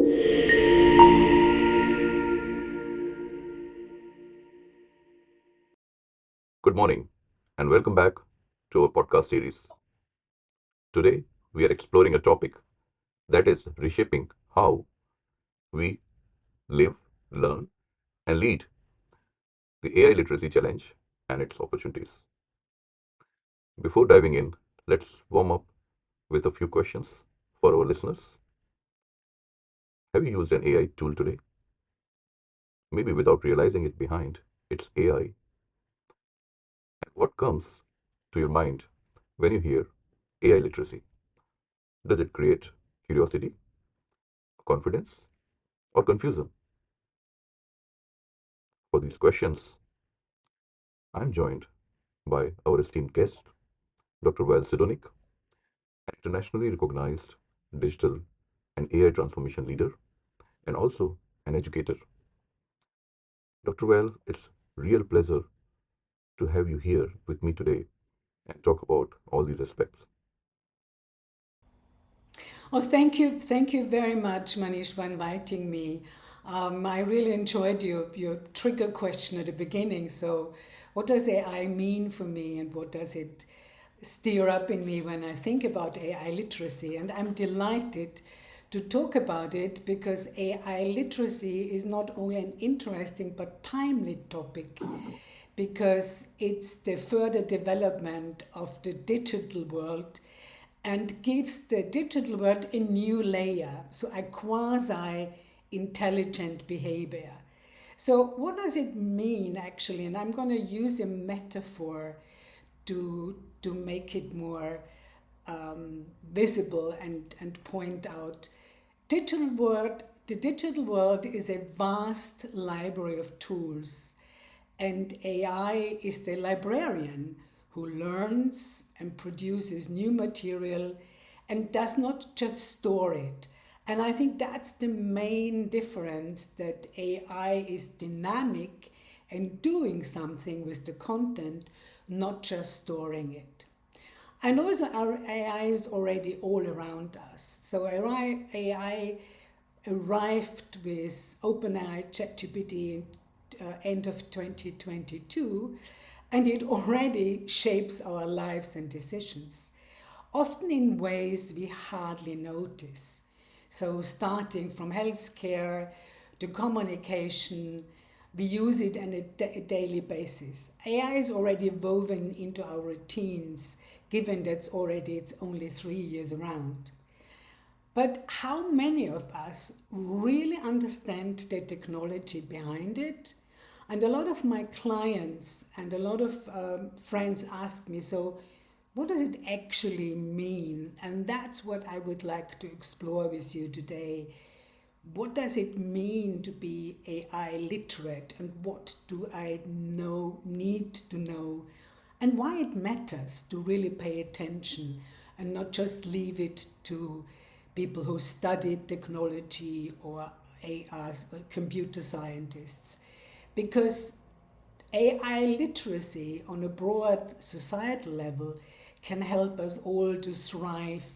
Good morning and welcome back to our podcast series. Today, we are exploring a topic that is reshaping how we live, learn, and lead, the AI literacy challenge and its opportunities. Before diving in, let's warm up with a few questions for our listeners. Have you used an AI tool today? Maybe without realizing it behind its AI. And what comes to your mind when you hear AI literacy? Does it create curiosity, confidence, or confusion? For these questions, I'm joined by our esteemed guest, Dr. Val Sedounik, an internationally recognized digital and AI transformation leader and also an educator. Dr. Val, it's a real pleasure to have you here with me today and talk about all these aspects. Oh, thank you very much, Manish, for inviting me. I really enjoyed your trigger question at the beginning. So, what does AI mean for me, and what does it stir up in me when I think about AI literacy? And I'm delighted to talk about it because AI literacy is not only an interesting but timely topic because it's the further development of the digital world and gives the digital world a new layer, so a quasi intelligent behavior. So, what does it mean actually? And I'm going to use a metaphor to make it more visible and point out. The digital world is a vast library of tools, and AI is the librarian who learns and produces new material and does not just store it. And I think that's the main difference, that AI is dynamic and doing something with the content, not just storing it. And also, our AI is already all around us. So, AI arrived with OpenAI ChatGPT end of 2022, and it already shapes our lives and decisions, often in ways we hardly notice. So, starting from healthcare to communication, we use it on a daily basis. AI is already woven into our routines, given that it's only 3 years around. But how many of us really understand the technology behind it? And a lot of my clients and a lot of friends ask me, so what does it actually mean? And that's what I would like to explore with you today. What does it mean to be AI literate, and what do I need to know, and why it matters to really pay attention and not just leave it to people who studied technology or AI, computer scientists. Because AI literacy on a broad societal level can help us all to thrive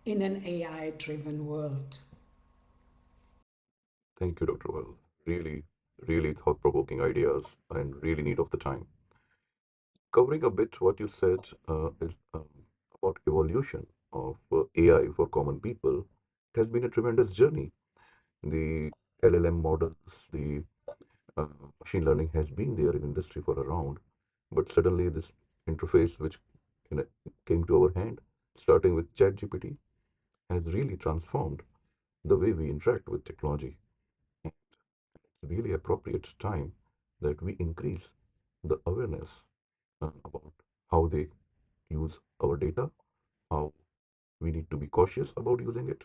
in an AI driven world. Thank you, Dr. Val. Really, really thought provoking ideas and really need of the time. Covering a bit what you said is about evolution of AI for common people. It has been a tremendous journey. The LLM models, the uh, machine learning has been there in industry for around, but suddenly this interface which you know, came to our hand, starting with ChatGPT, has really transformed the way we interact with technology. And it's really appropriate time that we increase the awareness about how they use our data, how we need to be cautious about using it.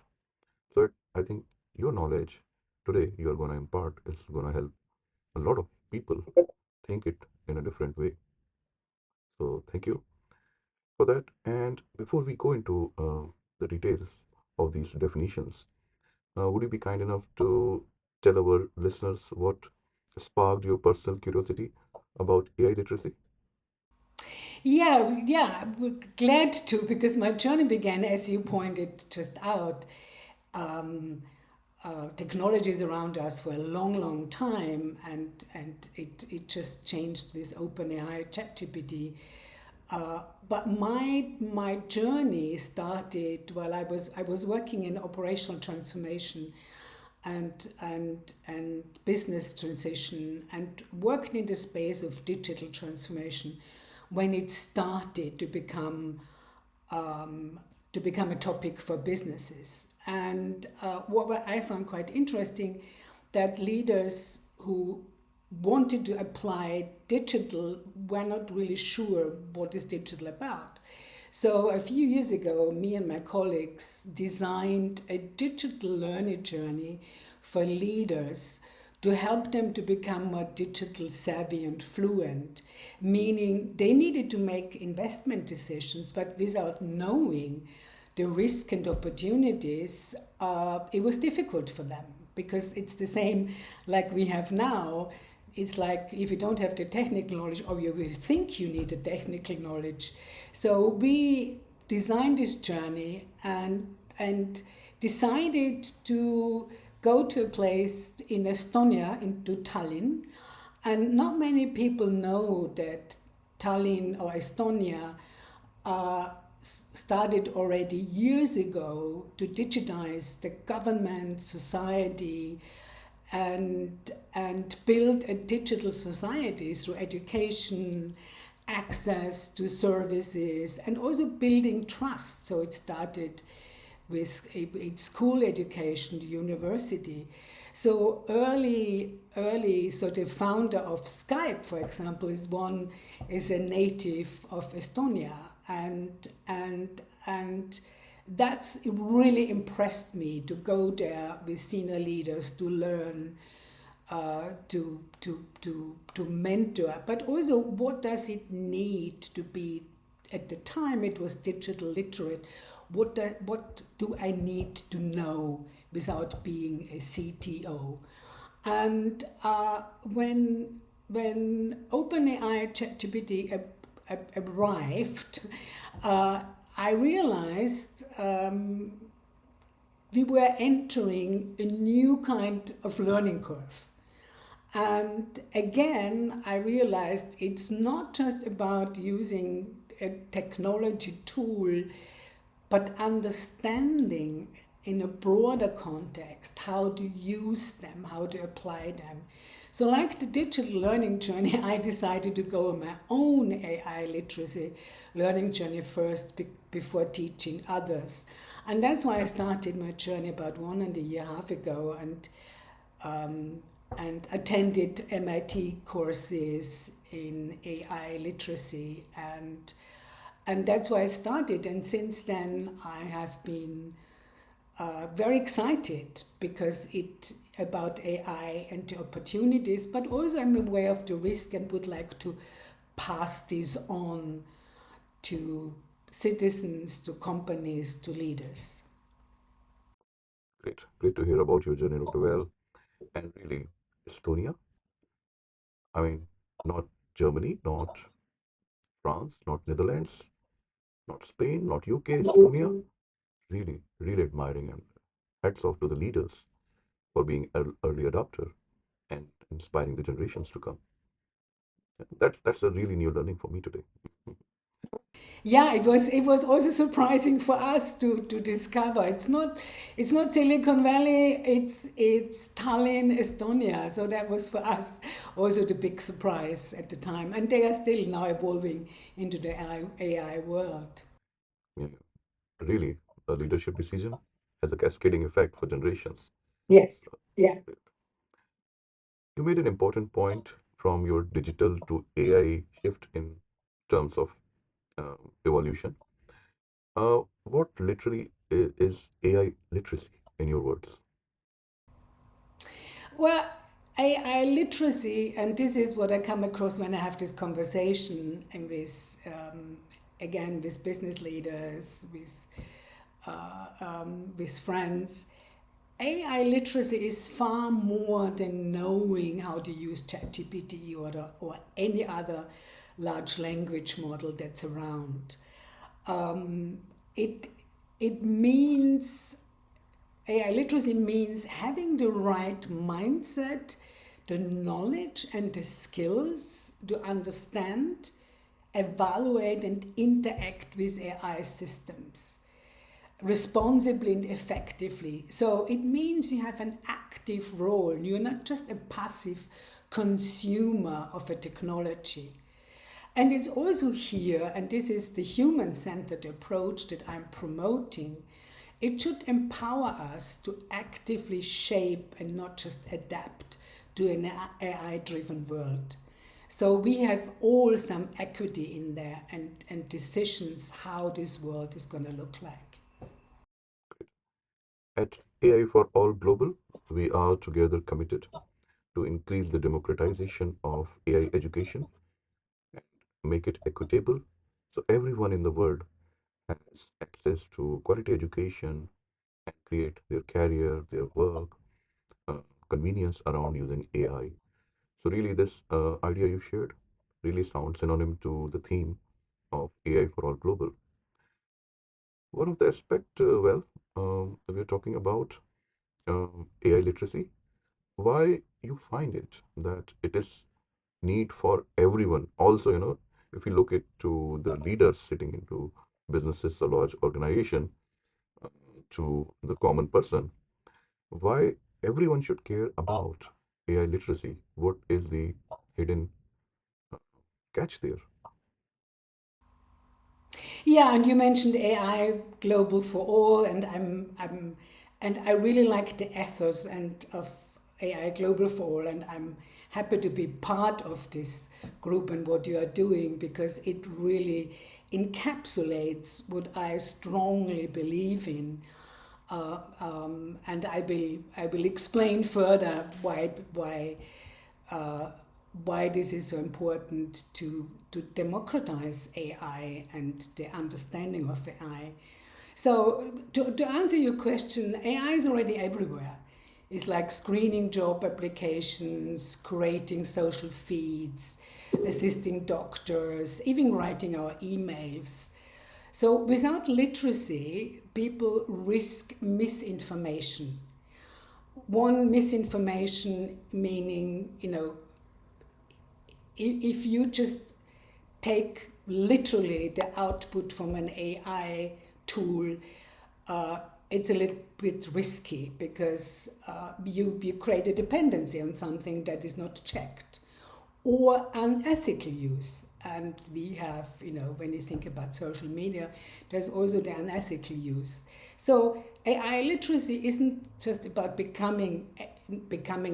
So I think your knowledge today you are going to impart is going to help a lot of people think it in a different way. So thank you for that. And before we go into the details of these definitions, would you be kind enough to tell our listeners what sparked your personal curiosity about AI literacy? Yeah, we're glad to, because my journey began, as you pointed just out, technologies around us for a long, long time, and it just changed with OpenAI, ChatGPT. But my journey started while I was working in operational transformation and business transition, and worked in the space of digital transformation when it started to become a topic for businesses. And what I found quite interesting, that leaders who wanted to apply digital were not really sure what is digital about. So a few years ago, me and my colleagues designed a digital learning journey for leaders to help them to become more digital savvy and fluent, meaning they needed to make investment decisions, but without knowing the risk and opportunities, it was difficult for them, because it's the same like we have now. It's like if you don't have the technical knowledge, or you will think you need the technical knowledge. So we designed this journey and decided to go to a place in Estonia, into Tallinn. And not many people know that Tallinn or Estonia started already years ago to digitize the government, society, and build a digital society through education, access to services, and also building trust. So it started with school education, the university. So early. So the founder of Skype, for example, is a native of Estonia, and that's really impressed me, to go there with senior leaders to learn, to mentor, but also what does it need to be. At the time it was digital literate. What do I need to know without being a CTO? And when OpenAI ChatGPT arrived, I realized we were entering a new kind of learning curve. And again, I realized it's not just about using a technology tool, but understanding in a broader context how to use them, how to apply them. So, like the digital learning journey, I decided to go on my own AI literacy learning journey first before teaching others. And that's why I started my journey about 1.5 years ago, and attended MIT courses in AI literacy, and that's why I started. And since then, I have been very excited, because it about AI and the opportunities, but also I'm aware of the risk and would like to pass this on to citizens, to companies, to leaders. Great. Great to hear about your journey, Dr. Well. And really, Estonia, I mean, not Germany, not France, not Netherlands, not Spain, not UK, Estonia. Really, really admiring, and hats off to the leaders for being early adopter and inspiring the generations to come. That's a really new learning for me today. Yeah, it was also surprising for us to discover it's not Silicon Valley, it's Tallinn, Estonia. So that was for us also the big surprise at the time, and they are still now evolving into the AI world. Yeah, really, a leadership decision has a cascading effect for generations. Yes. Yeah. You made an important point from your digital to AI shift in terms of evolution. What literally is AI literacy in your words? Well, AI literacy, and this is what I come across when I have this conversation and again, with business leaders, with friends. AI literacy is far more than knowing how to use ChatGPT or any other large language model that's around. It it means AI literacy means having the right mindset, the knowledge, and the skills to understand, evaluate, and interact with AI systems responsibly and effectively. So it means you have an active role. You're not just a passive consumer of a technology. And it's also here, and this is the human centered approach that I'm promoting. It should empower us to actively shape and not just adapt to an AI driven world. So we have all some equity in there and decisions how this world is going to look like. At AI for All Global, we are together committed to increase the democratization of AI education and make it equitable so everyone in the world has access to quality education and create their career, their work, uh, convenience around using AI. So really, this idea you shared really sounds synonym to the theme of AI for all global. One of the aspect, we're talking about AI literacy. Why you find it that it is need for everyone? Also, if you look to the leaders sitting into businesses, a large organization, uh, to the common person, why everyone should care about AI literacy? What is the hidden uh, catch there? Yeah, and you mentioned AI global for all, and and I really like the ethos and of AI global for all, and I'm happy to be part of this group and what you are doing because it really encapsulates what I strongly believe in. And I will explain further uh, why this is so important to democratize AI and the understanding of AI. So, to answer your question, AI is already everywhere. It's like screening job applications, creating social feeds, assisting doctors, even writing our emails. So, without literacy, people risk misinformation. One misinformation meaning, if you just take literally the output from an AI tool, uh, it's a little bit risky because you create a dependency on something that is not checked or unethical use. And we have, when you think about social media, there's also the unethical use. So AI literacy isn't just about becoming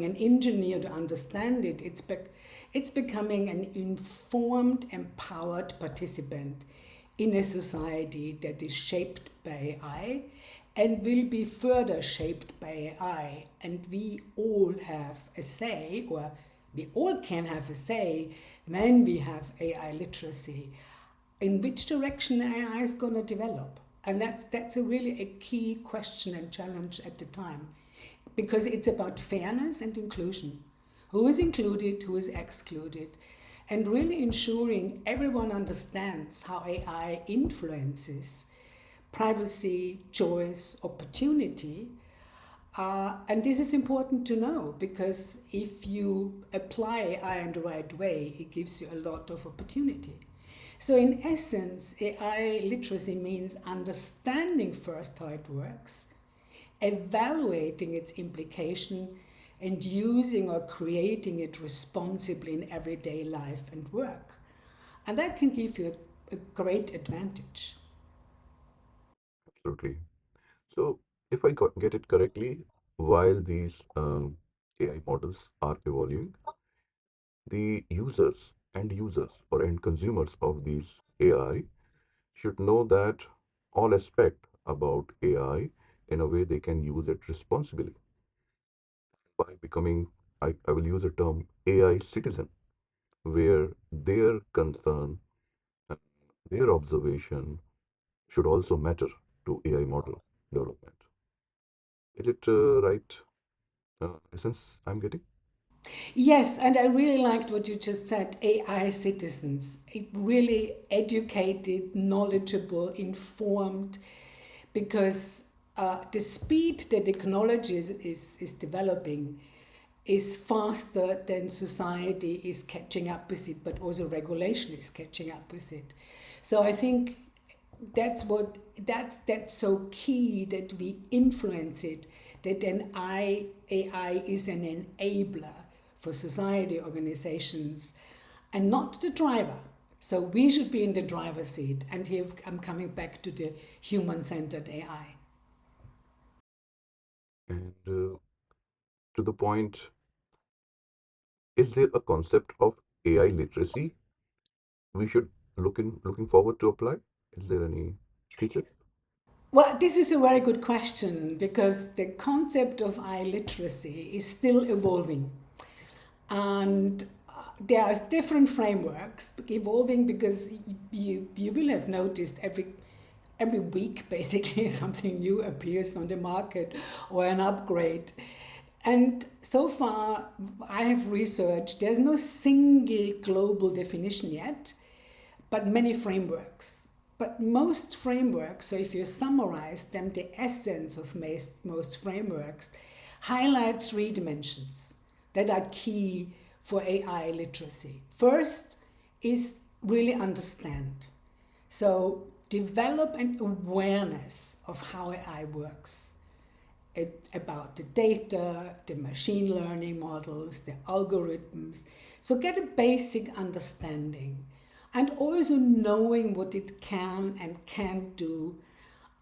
an engineer to understand it. It's becoming an informed, empowered participant in a society that is shaped by AI and will be further shaped by AI. And we all have a say, or we all can have a say when we have AI literacy, in which direction AI is going to develop. And that's a really a key question and challenge at the time because it's about fairness and inclusion. Who is included, who is excluded, and really ensuring everyone understands how AI influences privacy, choice, opportunity. And this is important to know because if you apply AI in the right way, it gives you a lot of opportunity. So, in essence, AI literacy means understanding first how it works, evaluating its implication, and using or creating it responsibly in everyday life and work. And that can give you a great advantage. Absolutely. So, if I get it correctly, while these AI models are evolving, the users or end consumers of these AI should know that all aspect about AI in a way they can use it responsibly by becoming, I will use the term AI citizen, where their concern, uh, their observation should also matter to AI model development. Is it right essence I'm getting? Yes, and I really liked what you just said, AI citizens. It really educated, knowledgeable, informed, because the speed that technology is developing is faster than society is catching up with it, but also regulation is catching up with it. So I think that's so key that we influence it, that then AI is an enabler for society, organizations, and not the driver. So we should be in the driver's seat. And here I'm coming back to the human-centered AI. And to the point, is there a concept of AI literacy we should looking forward to apply? Is there any teacher? Well, this is a very good question because the concept of eye literacy is still evolving. And there are different frameworks evolving because you will have noticed every week basically something new appears on the market or an upgrade. And so far, I have researched, there's no single global definition yet, but many frameworks. But most frameworks, so if you summarize them, the essence of most frameworks highlights three dimensions that are key for AI literacy. First is really understand. So develop an awareness of how AI works, about the data, the machine learning models, the algorithms. So get a basic understanding and also knowing what it can and can't do,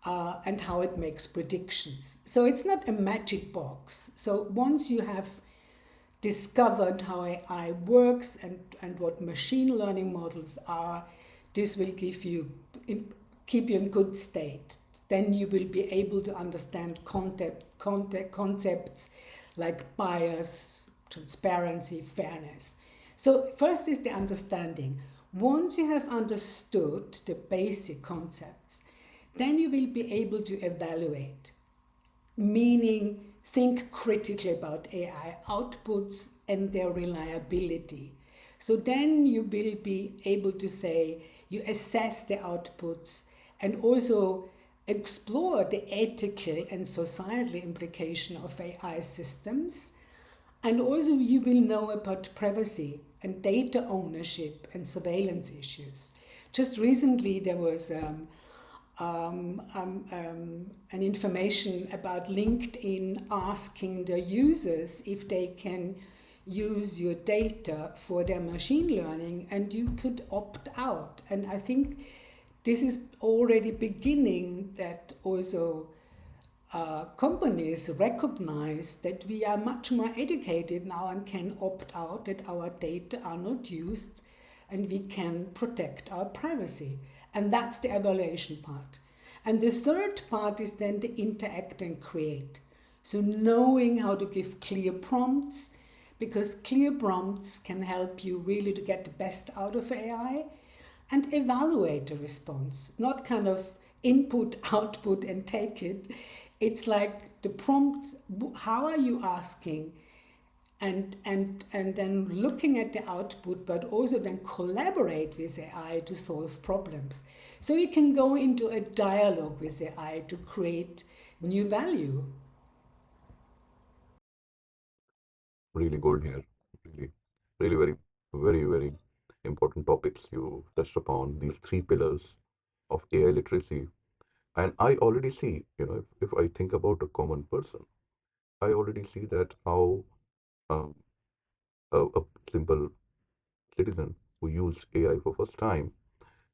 and how it makes predictions. So it's not a magic box. So once you have discovered how AI works and what machine learning models are, this will keep you in good state. Then you will be able to understand concepts like bias, transparency, fairness. So first is the understanding. Once you have understood the basic concepts, then you will be able to evaluate, meaning think critically about AI outputs and their reliability. So then you will be able to say you assess the outputs and also explore the ethical and societal implication of AI systems. And also you will know about privacy and data ownership and surveillance issues. Just recently there was an information about LinkedIn asking the users if they can use your data for their machine learning, and you could opt out. And I think this is already beginning that also companies recognize that we are much more educated now and can opt out, that our data are not used, and we can protect our privacy. And that's the evaluation part. And the third part is then the interact and create. So knowing how to give clear prompts, because clear prompts can help you really to get the best out of AI, and evaluate the response, not kind of input, output, and take it. It's like the prompts, how are you asking? And then looking at the output, but also then collaborate with AI to solve problems. So you can go into a dialogue with AI to create new value. Really gold here. Really, really very important topics you touched upon. These three pillars of AI literacy. And I already see, if I think about a common person, I already see that how um, a simple citizen who used AI for first time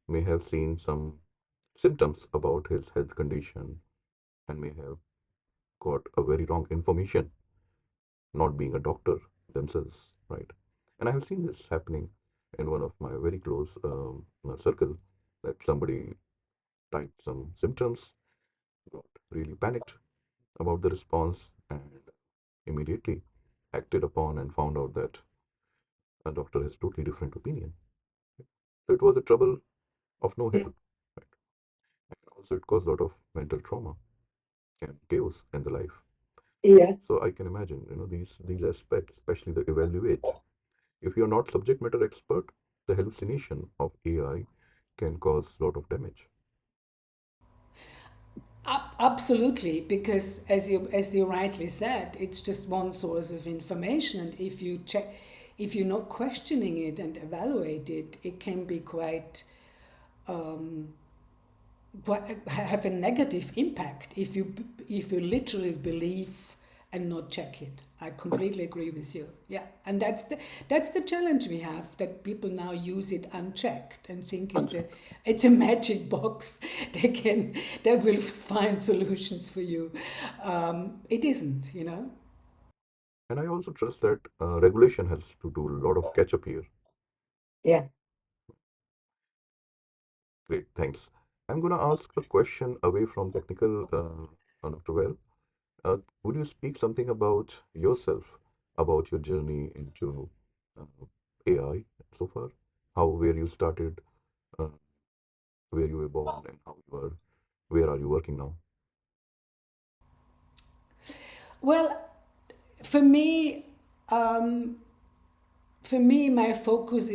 may have seen some symptoms about his health condition and may have got a very wrong information, not being a doctor themselves, right? And I have seen this happening in one of my very close circle, that somebody typed some symptoms, got really panicked about the response, and immediately acted upon and found out that a doctor has totally different opinion. So it was a trouble of no end. Right? And also it caused a lot of mental trauma and chaos in the life. Yeah. So I can imagine, these aspects, especially the evaluate. If you're not subject matter expert, the hallucination of AI can cause a lot of damage. Absolutely, because as you rightly said, it's just one source of information, and if you're not questioning it and evaluate it, it can be quite have a negative impact if you literally believe and not check it. I completely agree with you. Yeah, and that's the challenge we have, that people now use it unchecked and think it's a magic box that will find solutions for you. It isn't, you know. And I also trust that regulation has to do a lot of catch up here. Yeah. Great, thanks. I'm going to ask a question away from technical, Dr. Well. Would you speak something about yourself, about your journey into uh, AI so far? How, where you started, uh, where you were born, and how you are, where are you working now? Well, for me, um, my focus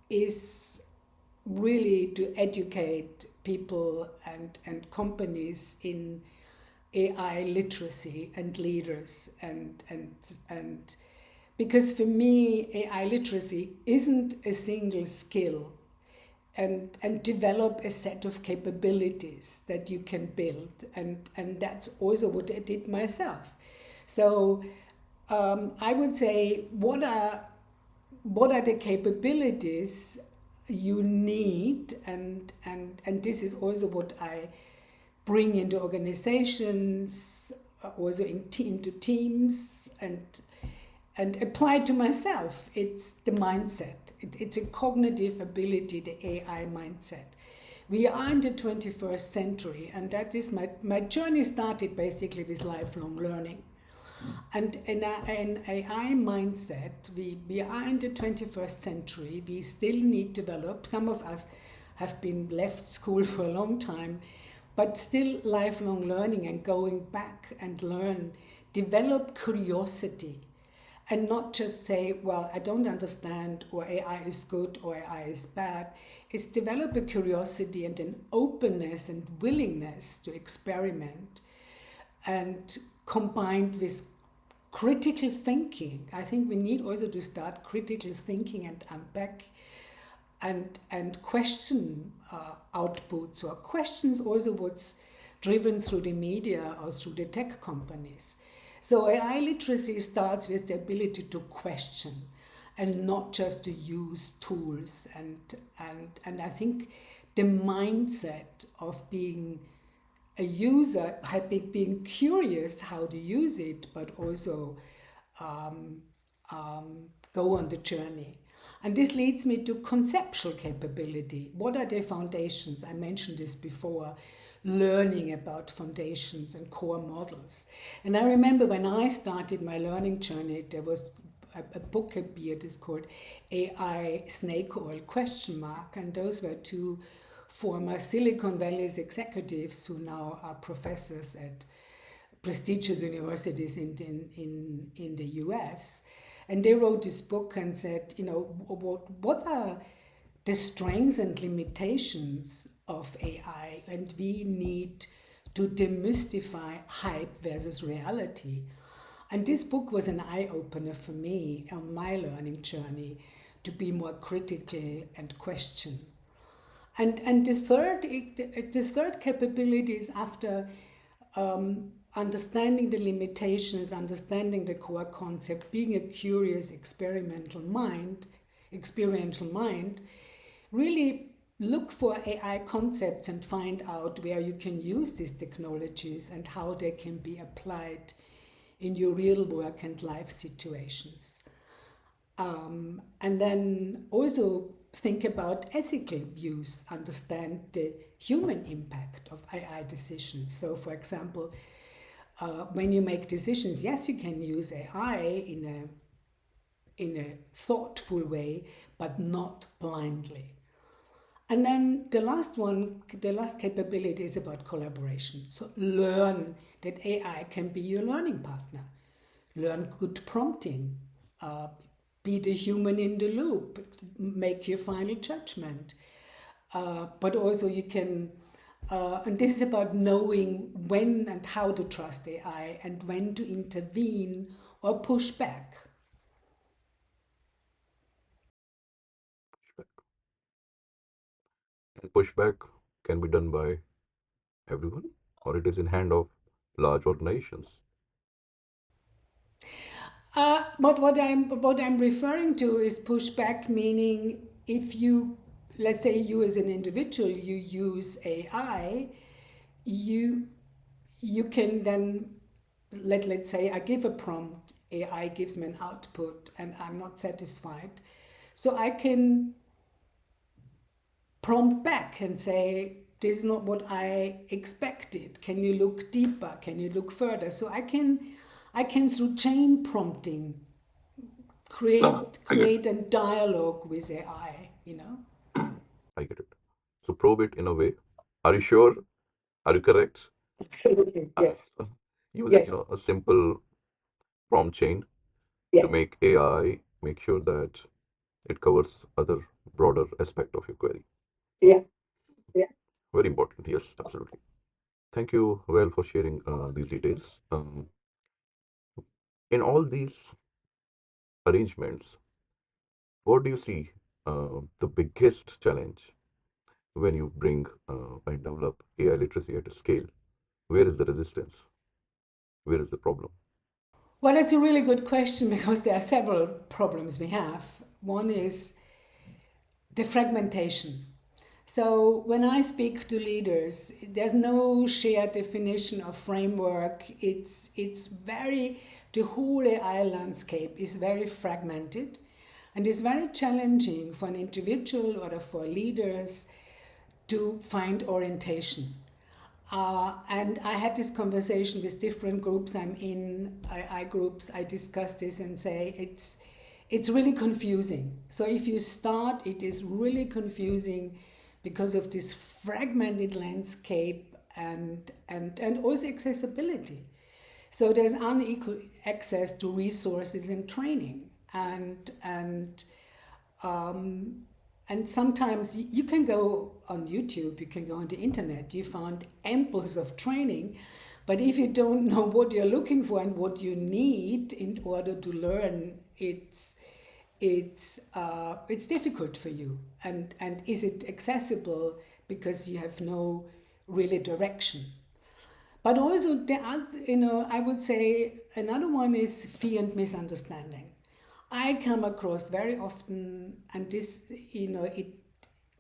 is really to educate people and companies in AI literacy and leaders and because for me AI literacy isn't a single skill, and develop a set of capabilities that you can build, and that's also what I did myself. So I would say what are the capabilities you need, and this is also what I bring into organizations, also into teams, and apply to myself. It's the mindset. It's a cognitive ability, the AI mindset. We are in the 21st century, and that is my journey started basically with lifelong learning. And in an AI mindset, we are in the 21st century. We still need to develop. Some of us have been left school for a long time, but still lifelong learning and going back and learn, develop curiosity, and not just say, well, I don't understand, or AI is good, or AI is bad. It's develop a curiosity and an openness and willingness to experiment, and combined with critical thinking. I think we need also to start critical thinking and unpack and question outputs, or questions also what's driven through the media or through the tech companies. So AI literacy starts with the ability to question and not just to use tools, and I think the mindset of being a user, being curious how to use it, but also go on the journey. And this leads me to conceptual capability. What are the foundations? I mentioned this before, learning about foundations and core models. And I remember when I started my learning journey, there was a book appeared, is called AI Snake Oil question mark, and those were two former Silicon Valley's executives who now are professors at prestigious universities in the US. And they wrote this book and said, what are the strengths and limitations of AI? And we need to demystify hype versus reality. And this book was an eye opener for me on my learning journey to be more critical and question. And the third capability is after understanding the limitations, understanding the core concept, being a curious experiential mind, really look for AI concepts and find out where you can use these technologies and how they can be applied in your real work and life situations. And then also think about ethical use, understand the human impact of AI decisions. So, for example, when you make decisions, yes, you can use AI in a thoughtful way, but not blindly. And then the last capability is about collaboration. So learn that AI can be your learning partner. Learn good prompting. Uh, be the human in the loop. Make your final judgment. But also you can And this is about knowing when and how to trust AI and when to intervene or push back. And pushback can be done by everyone, or it is in hand of large organizations. But what I'm referring to is pushback, meaning if you, let's say you as an individual, you use AI, you you can then let's say I give a prompt, AI gives me an output, and I'm not satisfied, so I can prompt back and say, this is not what I expected. Can you look deeper? Can you look further? So I can through chain prompting No, create I get create a dialogue with AI, I get it. So probe it in a way. Are you sure? Are you correct? Absolutely. Yes. Using, Yes. a simple prompt chain to Yes. make AI make sure that it covers other broader aspect of your query. Yeah. Yeah. Very important. Yes, absolutely. Thank you, well, for sharing these details. In all these arrangements, what do you see the biggest challenge when you bring and develop AI literacy at a scale? Where is the resistance? Where is the problem? Well, it's a really good question because there are several problems we have. One is the fragmentation. So when I speak to leaders, there's no shared definition of framework. It's very the whole AI landscape is very fragmented, and it's very challenging for an individual or for leaders to find orientation. And I had this conversation with different groups I'm in, I groups. I discuss this and say it's really confusing. So if you start, it is really confusing because of this fragmented landscape and also accessibility. So there's unequal access to resources and training, um, and sometimes you can go on YouTube, you can go on the internet, you find amples of training, but if you don't know what you're looking for and what you need in order to learn, it's difficult for you. And is it accessible because you have no really direction? But also, I would say another one is fear and misunderstanding. I come across very often, and this,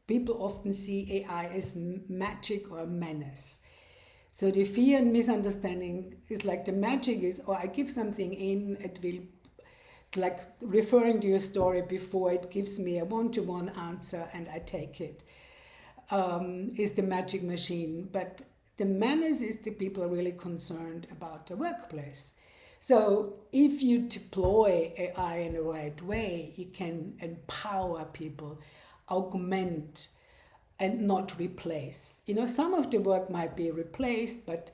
people often see AI as magic or menace. So the fear and misunderstanding is like the magic is, I give something in, it will, it's like referring to your story before, it gives me a one-to-one answer and I take it, is the magic machine. But the menace is the people are really concerned about the workplace. So if you deploy AI in the right way, you can empower people, augment, and not replace. Some of the work might be replaced, but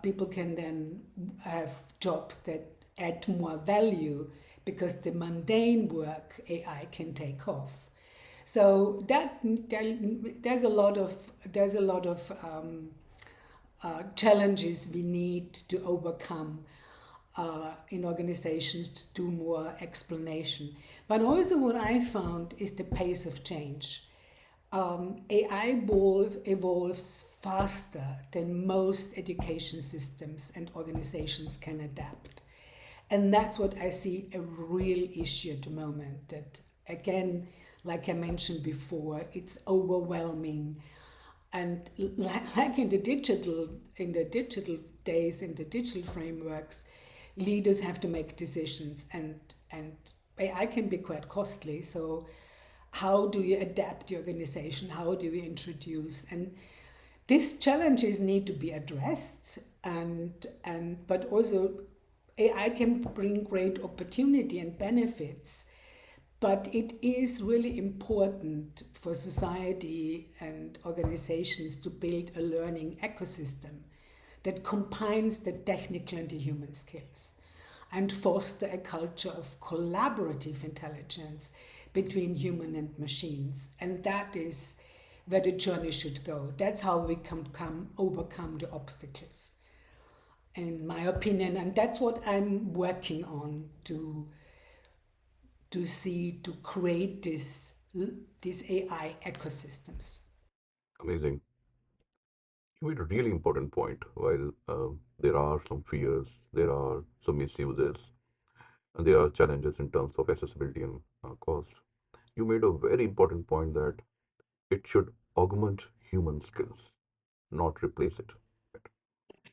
people can then have jobs that add more value because the mundane work AI can take off. So there's a lot of challenges we need to overcome in organizations to do more explanation. But also, what I found is the pace of change. AI evolves faster than most education systems and organizations can adapt. And that's what I see a real issue at the moment. That, again, like I mentioned before, it's overwhelming. And like in the digital days, in the digital frameworks, leaders have to make decisions, and AI can be quite costly. So how do you adapt the organization? How do you introduce? And these challenges need to be addressed, and but also AI can bring great opportunity and benefits, but it is really important for society and organizations to build a learning ecosystem that combines the technical and the human skills and foster a culture of collaborative intelligence between human and machines. And that is where the journey should go. That's how we can overcome the obstacles, in my opinion, and that's what I'm working on to see to create these AI ecosystems. Amazing. You made a really important point. While there are some fears, there are some misuses, and there are challenges in terms of accessibility and cost. You made a very important point that it should augment human skills, not replace it.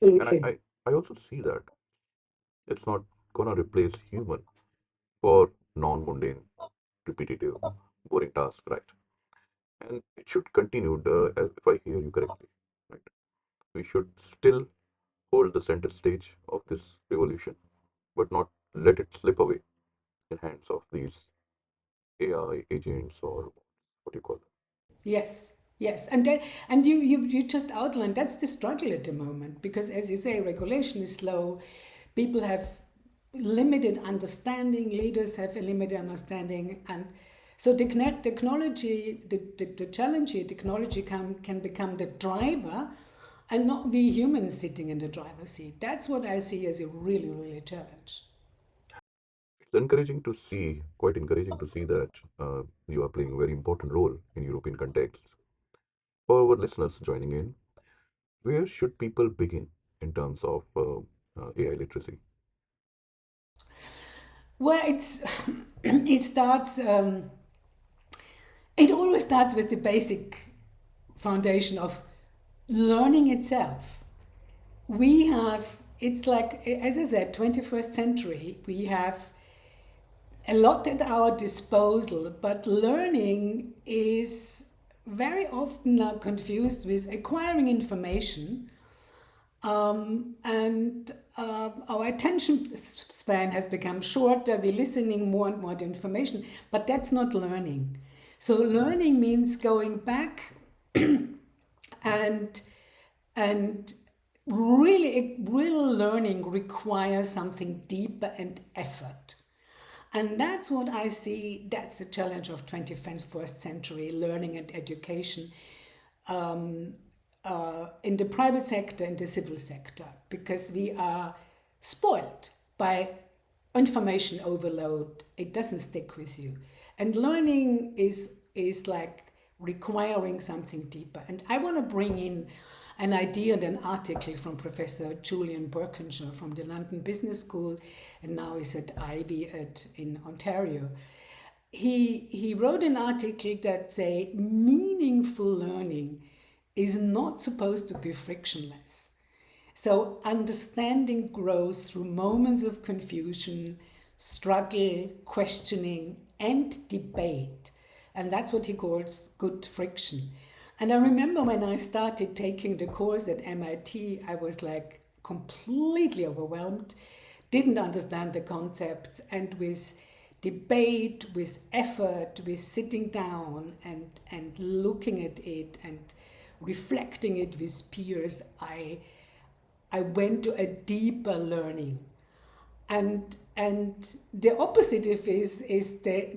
And Absolutely. I also see that it's not gonna replace human for non-mundane, repetitive, boring tasks, right? And it should continue, as if I hear you correctly, right? We should still hold the center stage of this revolution, but not let it slip away in hands of these AI agents or what do you call them? Yes, yes, and you just outlined that's the struggle at the moment because, as you say, regulation is slow. People have limited understanding. Leaders have a limited understanding, and so technology, the challenge here, technology can become the driver, and not we humans sitting in the driver's seat. That's what I see as a really challenge. It's encouraging to see, quite encouraging to see that you are playing a very important role in European context. For our listeners joining in, where should people begin in terms of AI literacy? Well, it's it starts. It always starts with the basic foundation of learning itself. We have, it's like, as I said, 21st century, we have a lot at our disposal, but learning is very often confused with acquiring information. And our attention span has become shorter. We're listening more and more to information, but that's not learning. So learning means going back and and really real learning requires something deeper and effort, and that's what I see. That's the challenge of 21st century learning and education, in the private sector and the civil sector, because we are spoiled by information overload. It doesn't stick with you, and learning is like requiring something deeper. And I want to bring in an idea and an article from Professor Julian Birkinshaw from the London Business School, and now he's at Ivy in Ontario. He wrote an article that say meaningful learning is not supposed to be frictionless. So understanding grows through moments of confusion, struggle, questioning, and debate. And that's what he calls good friction. And I remember when I started taking the course at MIT, I was like completely overwhelmed, didn't understand the concepts, and with debate, with effort, with sitting down and looking at it and reflecting it with peers, I went to a deeper learning. And the opposite of is the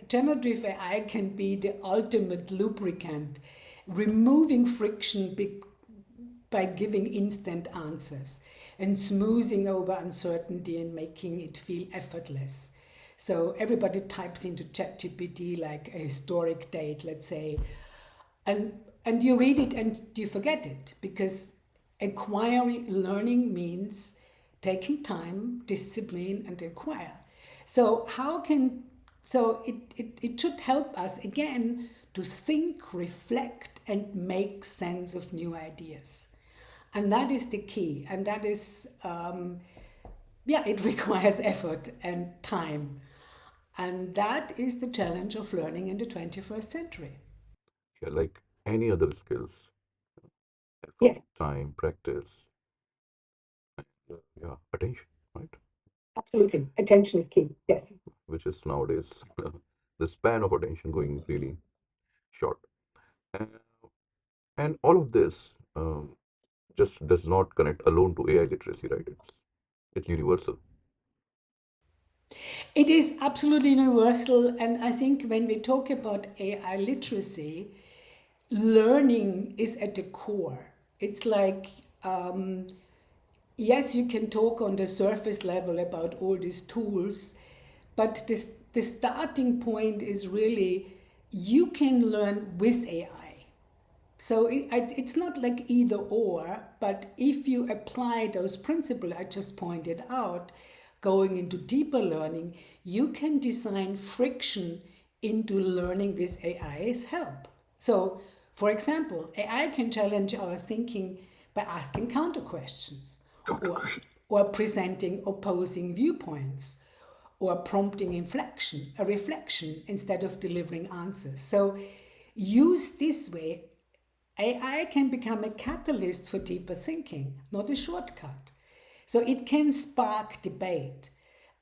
generative AI can be the ultimate lubricant, removing friction by giving instant answers and smoothing over uncertainty and making it feel effortless. So everybody types into ChatGPT like a historic date, let's say, and and you read it and you forget it, because acquiring learning means taking time, discipline, and acquire. So how can so it should help us again to think, reflect, and make sense of new ideas. And that is the key. And that is, yeah, it requires effort and time. And that is the challenge of learning in the 21st century. Yeah, like any other skills, effort, Yes, time, practice, yeah, attention, right? absolutely. Attention is key. Yes. Which is nowadays the span of attention going really short. And, and all of this just does not connect alone to AI literacy, right? It's universal. It is absolutely universal. And I think when we talk about AI literacy, learning is at the core. It's like, yes, you can talk on the surface level about all these tools, but the starting point is really you can learn with AI. So it's not like either or, but if you apply those principles I just pointed out, going into deeper learning, you can design friction into learning with AI's help. So, for example, AI can challenge our thinking by asking counter questions or presenting opposing viewpoints or prompting inflection, a reflection instead of delivering answers. So, used this way, AI can become a catalyst for deeper thinking, not a shortcut. So it can spark debate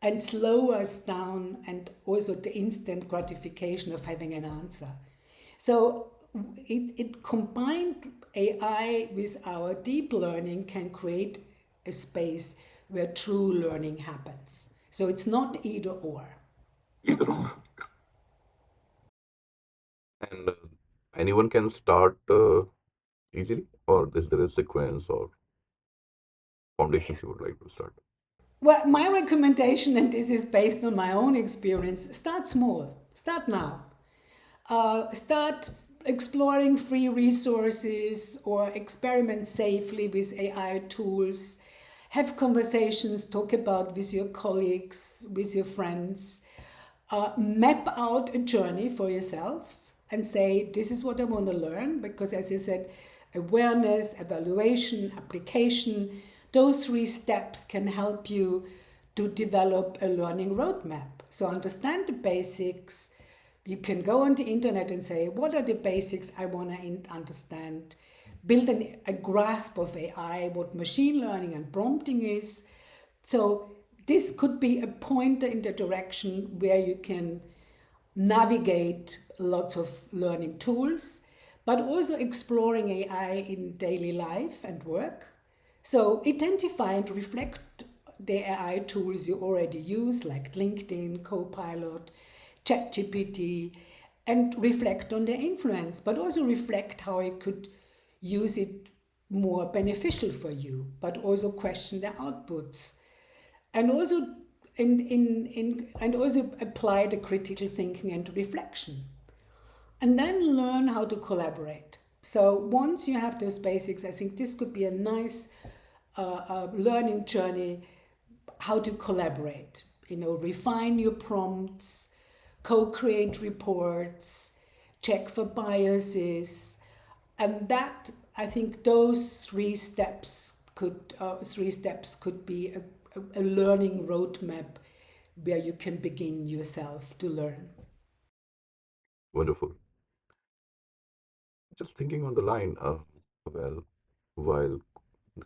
and slow us down, and also the instant gratification of having an answer. So it combined AI with our deep learning can create a space where true learning happens. So it's not either or. Either or. And anyone can start easily, or is there a sequence or foundations you would like to start? Well, my recommendation, and this is based on my own experience, start small. Start now. Start exploring free resources or experiment safely with AI tools. Have conversations, talk about with your colleagues, with your friends. Map out a journey for yourself and say, this is what I want to learn. Because, as you said, awareness, evaluation, application, those three steps can help you to develop a learning roadmap. So, understand the basics. You can go on the internet and say, what are the basics I want to understand? Build a grasp of AI, what machine learning and prompting is. So this could be a pointer in the direction where you can navigate lots of learning tools, but also exploring AI in daily life and work. So identify and reflect the AI tools you already use, like LinkedIn, Copilot, ChatGPT, and reflect on their influence, but also reflect how you could use it more beneficial for you, but also question the outputs. And also and also apply the critical thinking and reflection. And then learn how to collaborate. So once you have those basics, I think this could be a nice learning journey, how to collaborate. Refine your prompts, co-create reports, check for biases, and that, I think those three steps could be a learning roadmap where you can begin yourself to learn. Wonderful. Just thinking on the line, well, while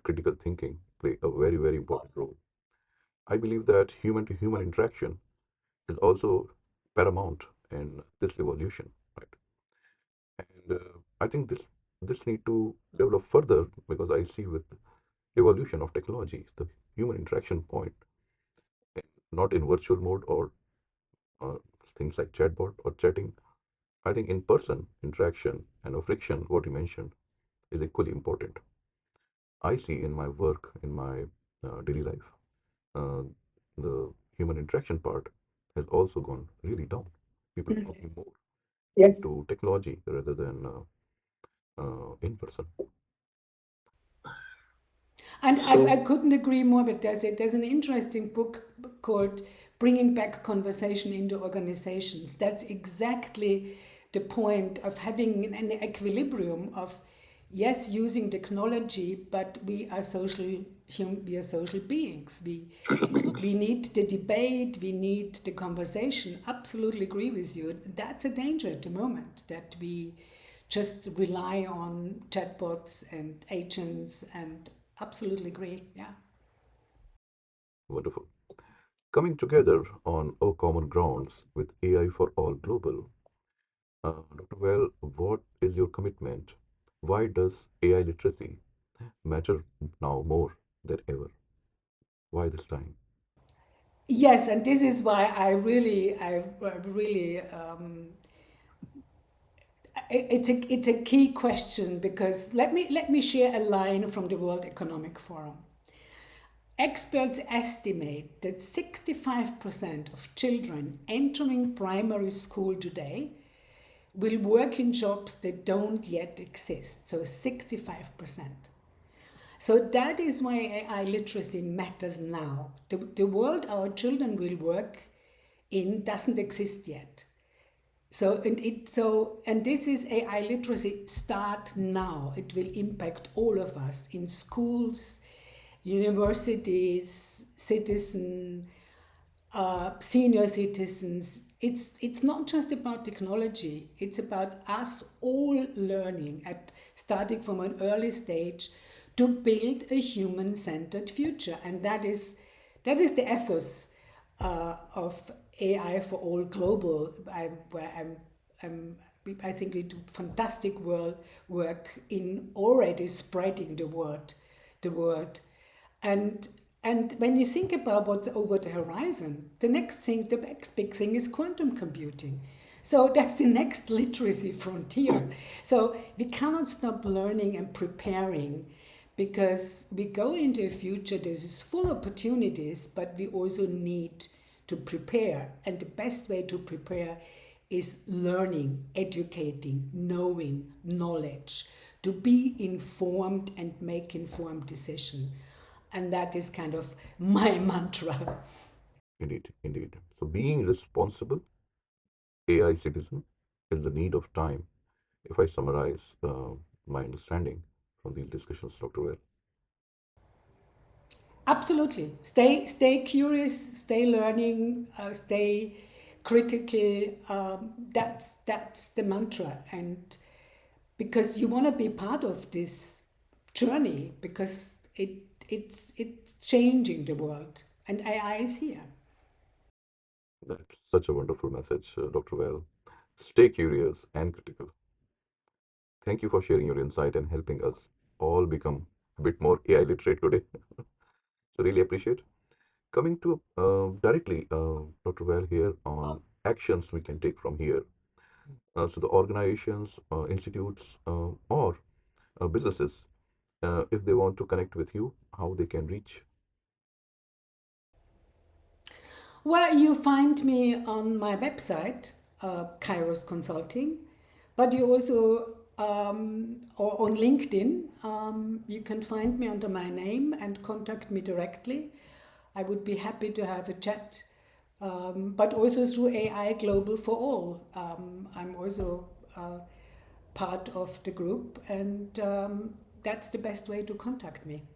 critical thinking play a very, very important role, I believe that human to human interaction is also paramount in this evolution, right? And I think this need to develop further because I see with evolution of technology, the human interaction point, eh, not in virtual mode or uh, things like chatbot or chatting. I think in person interaction and a friction, what you mentioned, is equally important. I see in my work, in my daily life, uh, the human interaction part has also gone really down. People are talking more Yes. to technology rather than in person. And I So couldn't agree more with that. There's an interesting book called Bringing Back Conversation into Organizations. That's exactly the point of having an equilibrium of, yes, using technology, but we are social beings. We need the debate, we need the conversation. Absolutely agree with you. That's a danger at the moment, that we just rely on chatbots and agents, and absolutely agree. Yeah. wonderful. Coming together on our common grounds with AI for all global. Dr. Well, what is your commitment? Why does AI literacy matter now more than ever? Why this time? Yes, and this is why I really It's a key question because let me share a line from the World Economic Forum. Experts estimate that 65% of children entering primary school today will work in jobs that don't yet exist. So 65%. So that is why AI literacy matters now. The world our children will work in doesn't exist yet. And this is AI literacy. Start now. It will impact all of us in schools, universities, senior citizens. It's not just about technology. It's about us all learning at starting from an early stage to build a human-centered future, and that is the ethos of AI for all global. I'm, I think we do fantastic work in already spreading the word, and and when you think about what's over the horizon, the next big thing is quantum computing. So that's the next literacy frontier. So we cannot stop learning and preparing because we go into a future that is full of opportunities, but we also need to prepare. And the best way to prepare is learning, educating, knowing, knowledge, to be informed and make informed decision. And that is kind of my mantra. Indeed, indeed. So being responsible AI citizen is the need of time, if I summarize my understanding from these discussions, Dr. Well. Absolutely. Stay curious, stay learning, stay critical. That's the mantra, and because you want to be part of this journey, because it's changing the world, and AI is here. That's such a wonderful message, Dr. Well. Stay curious and critical. Thank you for sharing your insight and helping us all become a bit more AI literate today. So really appreciate. Coming to directly, Dr. Well, here on actions we can take from here. So the organizations, institutes, or businesses, if they want to connect with you, how they can reach. Well, you find me on my website, Kairos Consulting, but you also, or on LinkedIn, you can find me under my name and contact me directly. I would be happy to have a chat, but also through AI Global for All. I'm also part of the group, and that's the best way to contact me.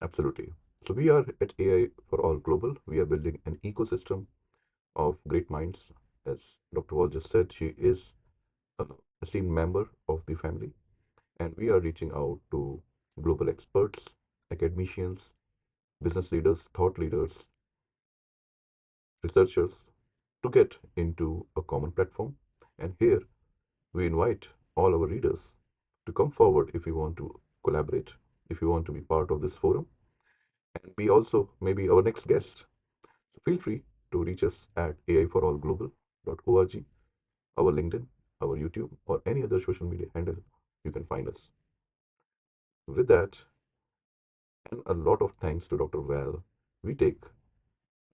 Absolutely. So we are at AI for All Global. We are building an ecosystem of great minds. As Dr. Wall just said, she is an esteemed member of the family, and we are reaching out to global experts, academicians, business leaders, thought leaders, researchers to get into a common platform. And here we invite all our readers to come forward if you want to collaborate, if you want to be part of this forum, and be also maybe our next guest. So feel free to reach us at aiforallglobal.org, our LinkedIn, our YouTube, or any other social media handle you can find us. With that, and a lot of thanks to Dr. Val, we take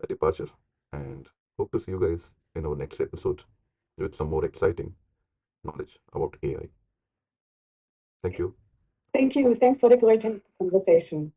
a departure and hope to see you guys in our next episode with some more exciting knowledge about AI. Thank you. Thank you. Thanks for the great conversation.